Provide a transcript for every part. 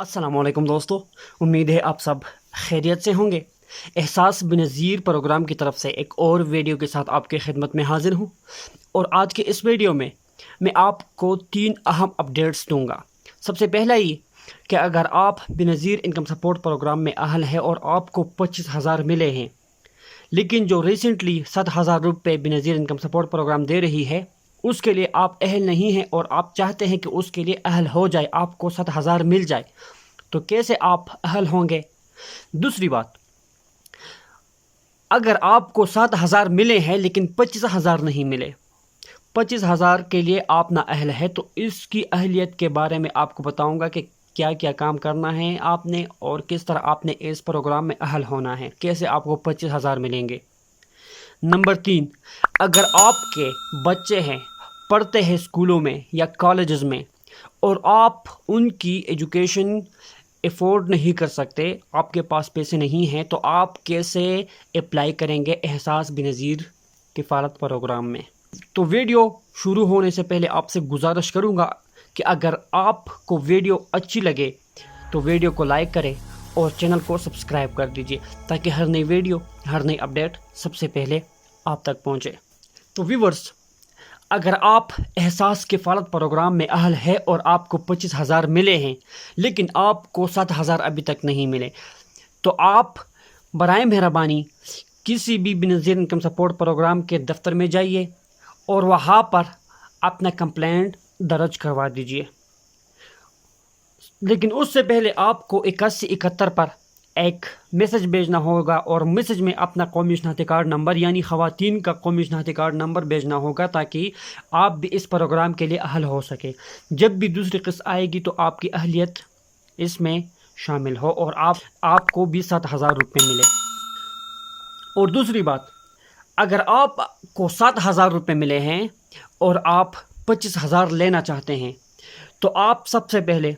अस्सलाम वालेकुम दोस्तों, उम्मीद है आप सब खैरियत से होंगे। एहसास बेनज़ीर प्रोग्राम की तरफ से एक और वीडियो के साथ आपके खिदमत में हाजिर हूँ। और आज के इस वीडियो में मैं आपको 3 अहम अपडेट्स दूंगा। सबसे पहला ये कि अगर आप बेनज़ीर इनकम सपोर्ट प्रोग्राम में अहल है और आपको 25,000 मिले हैं, लेकिन जो रिसेंटली 7,000 रुपये बेनज़ीर इनकम सपोर्ट प्रोग्राम दे रही है उसके लिए आप अहल नहीं हैं और आप चाहते हैं कि उसके लिए अहल हो जाए, आपको 7,000 मिल जाए, तो कैसे आप अहल होंगे? दूसरी बात, अगर आपको 7,000 मिले हैं लेकिन 25,000 नहीं मिले, 25,000 के लिए आप ना अहल है, तो इसकी अहलियत के बारे में आपको बताऊंगा कि क्या क्या काम करना है आपने और किस तरह आपने इस प्रोग्राम में अहल होना है, कैसे आपको 25,000 मिलेंगे। नंबर 3, अगर आपके बच्चे हैं, पढ़ते हैं स्कूलों में या कॉलेजेस में और आप उनकी एजुकेशन अफोर्ड नहीं कर सकते, आपके पास पैसे नहीं हैं, तो आप कैसे अप्लाई करेंगे एहसास बेनज़ीर किफ़ालत प्रोग्राम में। तो वीडियो शुरू होने से पहले आपसे गुजारिश करूंगा कि अगर आपको वीडियो अच्छी लगे तो वीडियो को लाइक करें और चैनल को सब्सक्राइब कर दीजिए ताकि हर नई वीडियो, हर नई अपडेट सबसे पहले आप तक पहुंचे। तो व्यूअर्स, अगर आप एहसास किफ़ालत प्रोग्राम में अहल है और आपको 25,000 मिले हैं लेकिन आपको 7,000 अभी तक नहीं मिले, तो आप बराए मेहरबानी किसी भी बेनज़ीर इनकम सपोर्ट प्रोग्राम के दफ्तर में जाइए और वहाँ पर अपना कंप्लेंट दर्ज करवा दीजिए। लेकिन उससे पहले आपको 8171 पर एक मैसेज भेजना होगा और मैसेज में अपना कौमी शनाख्ती कार्ड नंबर यानी ख़वातीन का कौमी शनाख्ती कार्ड नंबर भेजना होगा ताकि आप भी इस प्रोग्राम के लिए अहल हो सके। जब भी दूसरी किस्त आएगी तो आपकी अहलियत इसमें शामिल हो और आपको भी 7,000 रुपये मिले। और दूसरी बात, अगर आपको 7,000 रुपये मिले हैं और आप 25,000 लेना चाहते हैं, तो आप सबसे पहले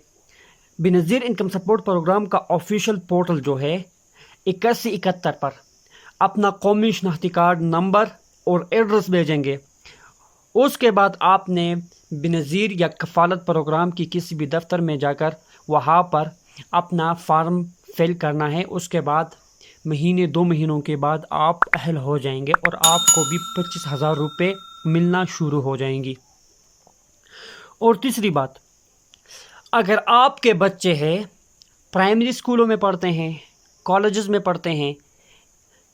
बेनज़ीर इनकम सपोर्ट प्रोग्राम का ऑफिशियल पोर्टल जो है 8171 पर अपना कौमी शनाख्ती कार्ड नंबर और एड्रेस भेजेंगे। उसके बाद आपने बेनज़ीर या कफ़ालत प्रोग्राम की किसी भी दफ्तर में जाकर वहाँ पर अपना फार्म फिल करना है। उसके बाद महीने 2 महीनों के बाद आप अहल हो जाएंगे और आपको भी 25,000 रुपये मिलना शुरू हो जाएंगी। और तीसरी बात, अगर आपके बच्चे हैं प्राइमरी स्कूलों में पढ़ते हैं, कॉलेजेस में पढ़ते हैं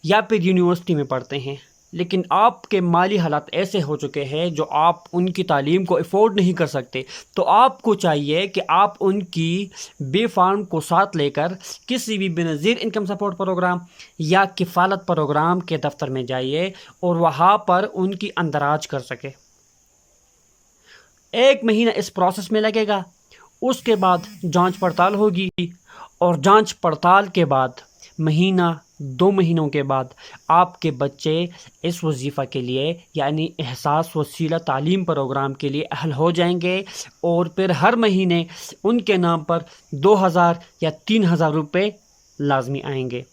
या फिर यूनिवर्सिटी में पढ़ते हैं, लेकिन आपके माली हालात ऐसे हो चुके हैं जो आप उनकी तालीम को अफोर्ड नहीं कर सकते, तो आपको चाहिए कि आप उनकी बे फार्म को साथ लेकर किसी भी बेनज़ीर इनकम सपोर्ट प्रोग्राम या किफ़ालत प्रोग्राम के दफ्तर में जाइए और वहाँ पर उनकी अंदराज कर सके। 1 महीना इस प्रोसेस में लगेगा। उसके बाद जांच पड़ताल होगी और जांच पड़ताल के बाद महीना 2 महीनों के बाद आपके बच्चे इस वजीफ़ा के लिए यानी एहसास वसीला तालीम प्रोग्राम के लिए अहल हो जाएंगे और फिर हर महीने उनके नाम पर 2,000 या 3,000 रुपये लाजमी आएंगे।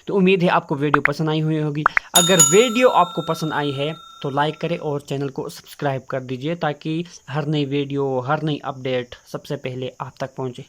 तो उम्मीद है आपको वीडियो पसंद आई हुई होगी। अगर वीडियो आपको पसंद आई है तो लाइक करें और चैनल को सब्सक्राइब कर दीजिए ताकि हर नई वीडियो, हर नई अपडेट सबसे पहले आप तक पहुंचे।